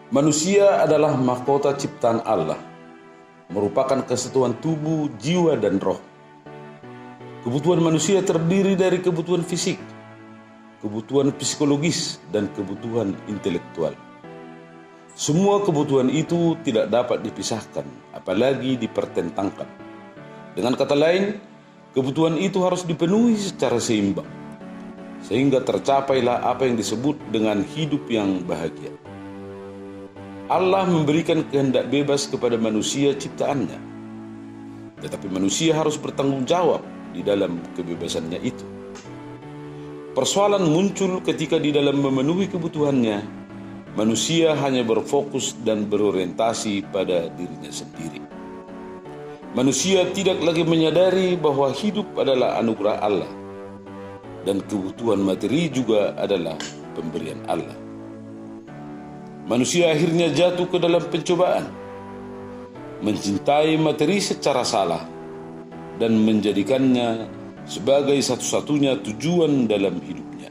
Manusia adalah mahkota ciptaan Allah, merupakan kesatuan tubuh, jiwa, dan roh. Kebutuhan manusia terdiri dari kebutuhan fisik, kebutuhan psikologis, dan kebutuhan intelektual. Semua kebutuhan itu tidak dapat dipisahkan, apalagi dipertentangkan. Dengan kata lain, kebutuhan itu harus dipenuhi secara seimbang, sehingga tercapailah apa yang disebut dengan hidup yang bahagia. Allah memberikan kehendak bebas kepada manusia ciptaannya, tetapi manusia harus bertanggung jawab di dalam kebebasannya itu. Persoalan muncul ketika di dalam memenuhi kebutuhannya, manusia hanya berfokus dan berorientasi pada dirinya sendiri. Manusia tidak lagi menyadari bahwa hidup adalah anugerah Allah, dan kebutuhan materi juga adalah pemberian Allah. Manusia akhirnya jatuh ke dalam pencobaan, mencintai materi secara salah, dan menjadikannya sebagai satu-satunya tujuan dalam hidupnya.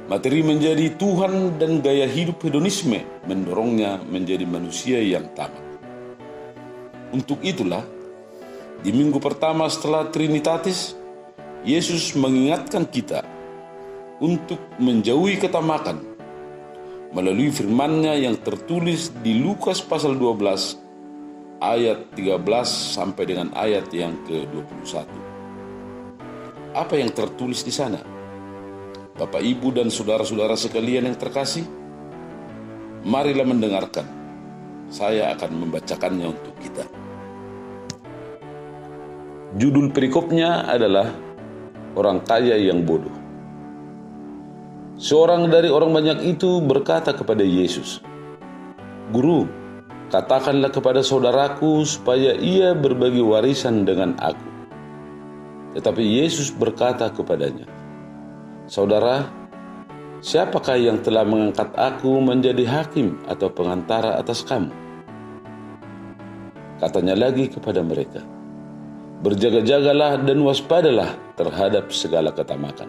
Materi menjadi Tuhan dan gaya hidup hedonisme mendorongnya menjadi manusia yang tamak. Untuk itulah, di minggu pertama setelah Trinitatis, Yesus mengingatkan kita untuk menjauhi ketamakan melalui firman-Nya yang tertulis di Lukas pasal 12 ayat 13 sampai dengan ayat yang ke-21. Apa yang tertulis di sana? Bapak, Ibu, dan saudara-saudara sekalian yang terkasih, marilah mendengarkan. Saya akan membacakannya untuk kita. Judul perikopnya adalah Orang Kaya yang Bodoh. Seorang dari orang banyak itu berkata kepada Yesus, "Guru, katakanlah kepada saudaraku supaya ia berbagi warisan dengan aku." Tetapi Yesus berkata kepadanya, "Saudara, siapakah yang telah mengangkat aku menjadi hakim atau pengantara atas kamu?" Katanya lagi kepada mereka, "Berjaga-jagalah dan waspadalah terhadap segala ketamakan.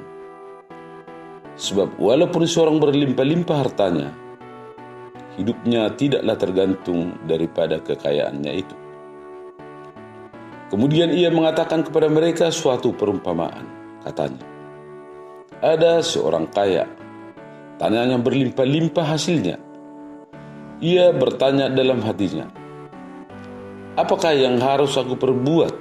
Sebab walaupun seorang berlimpah-limpah hartanya, hidupnya tidaklah tergantung daripada kekayaannya itu." Kemudian ia mengatakan kepada mereka suatu perumpamaan. Katanya, "Ada seorang kaya, tanahnya berlimpah-limpah hasilnya. Ia bertanya dalam hatinya, 'Apakah yang harus aku perbuat?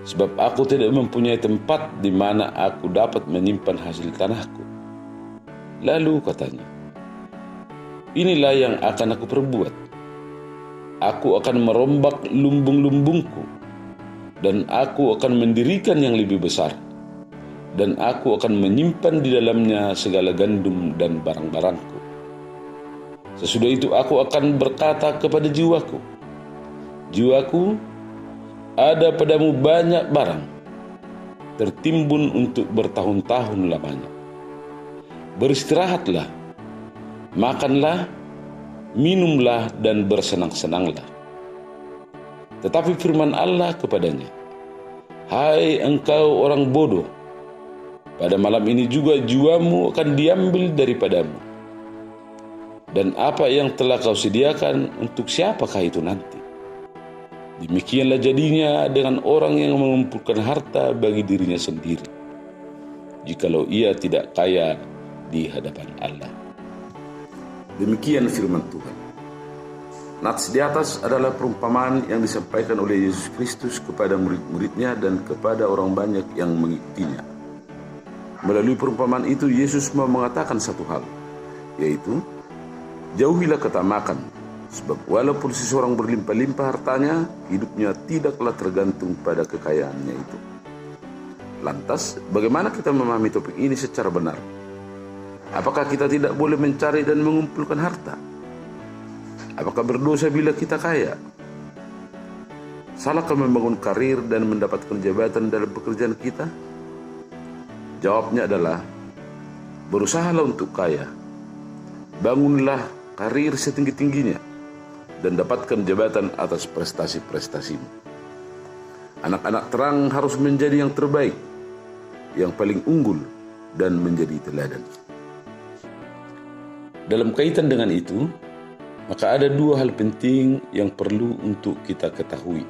Sebab aku tidak mempunyai tempat di mana aku dapat menyimpan hasil tanahku.' Lalu katanya, 'Inilah yang akan aku perbuat. Aku akan merombak lumbung-lumbungku, dan aku akan mendirikan yang lebih besar, dan aku akan menyimpan di dalamnya segala gandum dan barang-barangku. Sesudah itu aku akan berkata kepada jiwaku, jiwaku, ada padamu banyak barang, tertimbun untuk bertahun-tahun lamanya. Beristirahatlah, makanlah, minumlah, dan bersenang-senanglah.' Tetapi firman Allah kepadanya, 'Hai engkau orang bodoh, pada malam ini juga jiwamu akan diambil daripadamu. Dan apa yang telah kau sediakan, untuk siapakah itu nanti?' Demikianlah jadinya dengan orang yang mengumpulkan harta bagi dirinya sendiri, jikalau ia tidak kaya di hadapan Allah." Demikian firman Tuhan. Nats di atas adalah perumpamaan yang disampaikan oleh Yesus Kristus kepada murid-muridnya dan kepada orang banyak yang mengikutinya. Melalui perumpamaan itu, Yesus mau mengatakan satu hal, yaitu, jauhilah ketamakan, sebab walaupun seseorang berlimpah-limpah hartanya, hidupnya tidaklah tergantung pada kekayaannya itu. Lantas, bagaimana kita memahami topik ini secara benar? Apakah kita tidak boleh mencari dan mengumpulkan harta? Apakah berdosa bila kita kaya? Salahkah membangun karir dan mendapatkan jabatan dalam pekerjaan kita? Jawabnya adalah, berusahalah untuk kaya. Bangunlah karir setinggi-tingginya dan dapatkan jabatan atas prestasi-prestasimu. Anak-anak terang harus menjadi yang terbaik, yang paling unggul, dan menjadi teladan. Dalam kaitan dengan itu, maka ada dua hal penting yang perlu untuk kita ketahui.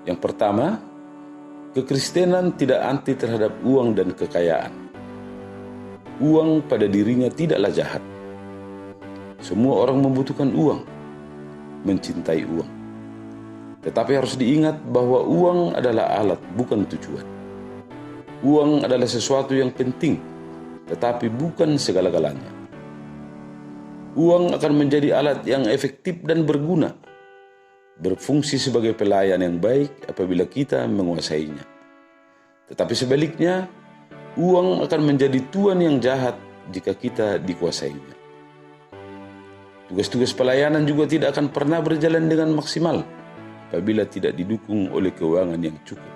Yang pertama, kekristenan tidak anti terhadap uang dan kekayaan. Uang pada dirinya tidaklah jahat. Semua orang membutuhkan uang, mencintai uang. Tetapi harus diingat bahwa uang adalah alat, bukan tujuan. Uang adalah sesuatu yang penting, tetapi bukan segala-galanya. Uang akan menjadi alat yang efektif dan berguna, berfungsi sebagai pelayan yang baik apabila kita menguasainya. Tetapi sebaliknya, uang akan menjadi tuan yang jahat jika kita dikuasainya. Tugas-tugas pelayanan juga tidak akan pernah berjalan dengan maksimal apabila tidak didukung oleh keuangan yang cukup.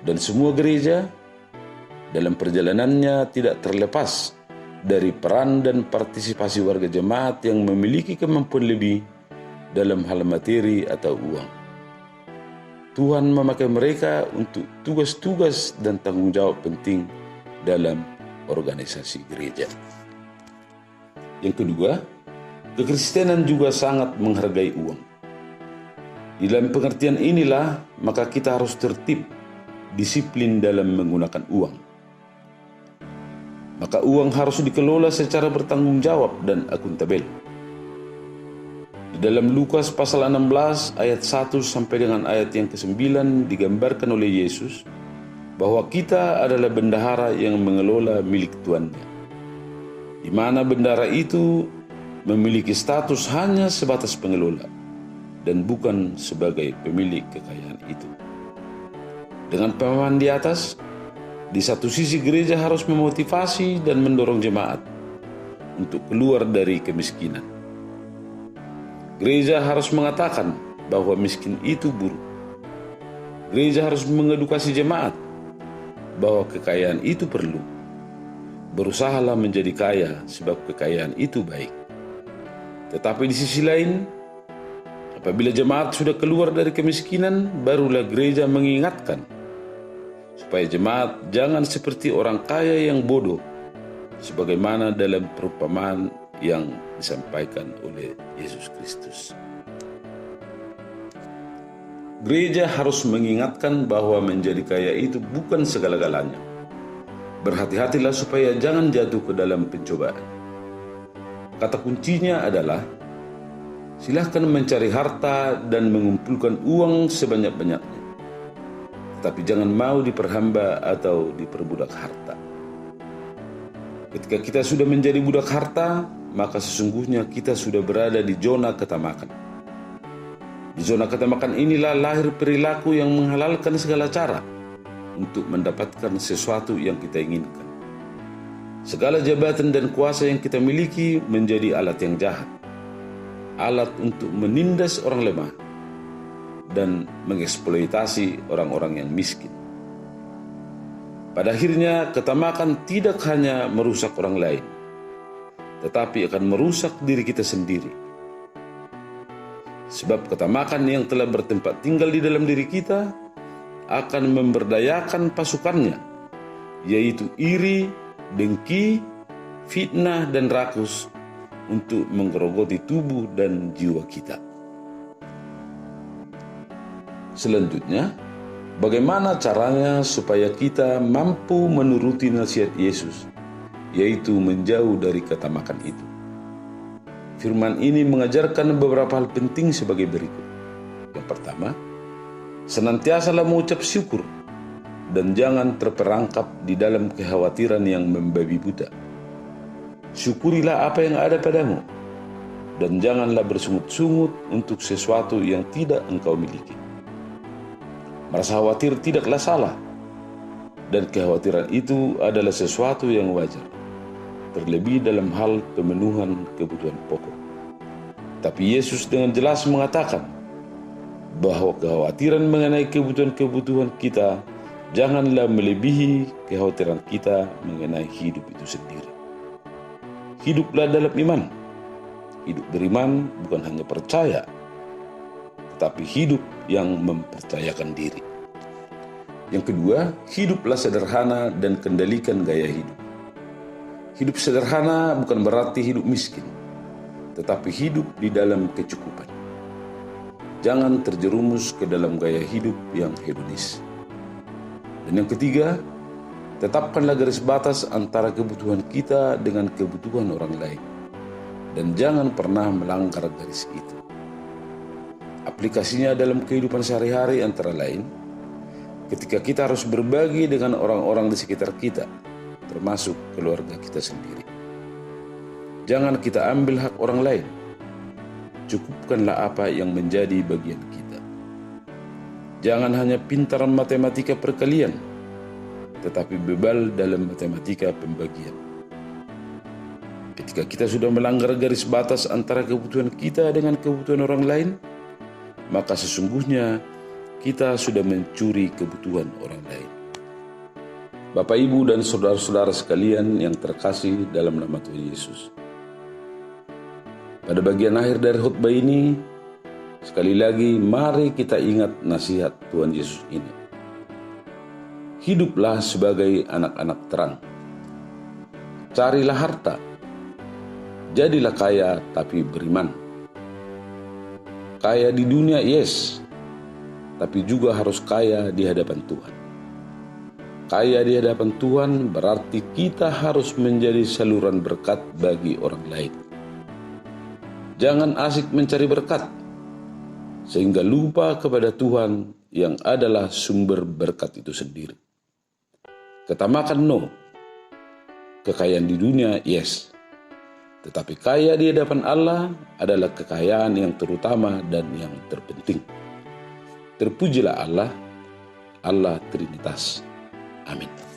Dan semua gereja dalam perjalanannya tidak terlepas dari peran dan partisipasi warga jemaat yang memiliki kemampuan lebih dalam hal materi atau uang. Tuhan memakai mereka untuk tugas-tugas dan tanggung jawab penting dalam organisasi gereja. Yang kedua, kekristenan juga sangat menghargai uang. Di dalam pengertian inilah, maka kita harus tertib, disiplin dalam menggunakan uang. Maka uang harus dikelola secara bertanggung jawab dan akuntabel. Di dalam Lukas pasal 16 ayat 1 sampai dengan ayat yang ke-9 digambarkan oleh Yesus bahwa kita adalah bendahara yang mengelola milik tuannya, di mana bendahara itu memiliki status hanya sebatas pengelola dan bukan sebagai pemilik kekayaan itu. Dengan pemahaman di atas, di satu sisi gereja harus memotivasi dan mendorong jemaat untuk keluar dari kemiskinan. Gereja harus mengatakan bahwa miskin itu buruk. Gereja harus mengedukasi jemaat bahwa kekayaan itu perlu. Berusahalah menjadi kaya sebab kekayaan itu baik. Tetapi di sisi lain, apabila jemaat sudah keluar dari kemiskinan, barulah gereja mengingatkan supaya jemaat jangan seperti orang kaya yang bodoh, sebagaimana dalam perumpamaan yang disampaikan oleh Yesus Kristus. Gereja harus mengingatkan bahwa menjadi kaya itu bukan segala-galanya. Berhati-hatilah supaya jangan jatuh ke dalam pencobaan. Kata kuncinya adalah, silahkan mencari harta dan mengumpulkan uang sebanyak-banyaknya. Tapi jangan mau diperhamba atau diperbudak harta. Ketika kita sudah menjadi budak harta, maka sesungguhnya kita sudah berada di zona ketamakan. Di zona ketamakan inilah lahir perilaku yang menghalalkan segala cara untuk mendapatkan sesuatu yang kita inginkan. Segala jabatan dan kuasa yang kita miliki menjadi alat yang jahat, alat untuk menindas orang lemah dan mengeksploitasi orang-orang yang miskin. Pada akhirnya, ketamakan tidak hanya merusak orang lain, tetapi akan merusak diri kita sendiri. Sebab ketamakan yang telah bertempat tinggal di dalam diri kita akan memberdayakan pasukannya, yaitu iri, dengki, fitnah, dan rakus untuk menggerogoti tubuh dan jiwa kita. Selanjutnya, bagaimana caranya supaya kita mampu menuruti nasihat Yesus, yaitu menjauh dari ketamakan itu? Firman ini mengajarkan beberapa hal penting sebagai berikut. Yang pertama, senantiasalah mengucap syukur dan jangan terperangkap di dalam kekhawatiran yang membabi buta. Syukurilah apa yang ada padamu dan janganlah bersungut-sungut untuk sesuatu yang tidak engkau miliki. Merasa khawatir tidaklah salah, dan kekhawatiran itu adalah sesuatu yang wajar, terlebih dalam hal pemenuhan kebutuhan pokok. Tapi Yesus dengan jelas mengatakan bahwa kekhawatiran mengenai kebutuhan-kebutuhan kita janganlah melebihi kekhawatiran kita mengenai hidup itu sendiri. Hiduplah dalam iman. Hidup beriman bukan hanya percaya, tetapi hidup yang mempercayakan diri. Yang kedua, hiduplah sederhana dan kendalikan gaya hidup. Hidup sederhana bukan berarti hidup miskin, tetapi hidup di dalam kecukupan. Jangan terjerumus ke dalam gaya hidup yang hedonis. Dan yang ketiga, tetapkanlah garis batas antara kebutuhan kita dengan kebutuhan orang lain. Dan jangan pernah melanggar garis itu. Aplikasinya dalam kehidupan sehari-hari antara lain, ketika kita harus berbagi dengan orang-orang di sekitar kita, termasuk keluarga kita sendiri. Jangan kita ambil hak orang lain. Cukupkanlah apa yang menjadi bagian kita. Jangan hanya pintar matematika perkalian, tetapi bebal dalam matematika pembagian. Ketika kita sudah melanggar garis batas antara kebutuhan kita dengan kebutuhan orang lain, maka sesungguhnya kita sudah mencuri kebutuhan orang lain. Bapak, Ibu, dan saudara-saudara sekalian yang terkasih dalam nama Tuhan Yesus. Pada bagian akhir dari khutbah ini, sekali lagi mari kita ingat nasihat Tuhan Yesus ini. Hiduplah sebagai anak-anak terang. Carilah harta. Jadilah kaya tapi beriman. Kaya di dunia, yes, tapi juga harus kaya di hadapan Tuhan. Kaya di hadapan Tuhan berarti kita harus menjadi saluran berkat bagi orang lain. Jangan asik mencari berkat, sehingga lupa kepada Tuhan yang adalah sumber berkat itu sendiri. Ketamakan no, kekayaan di dunia yes, tetapi kaya di hadapan Allah adalah kekayaan yang terutama dan yang terpenting. Terpujilah Allah, Allah Trinitas. Amin.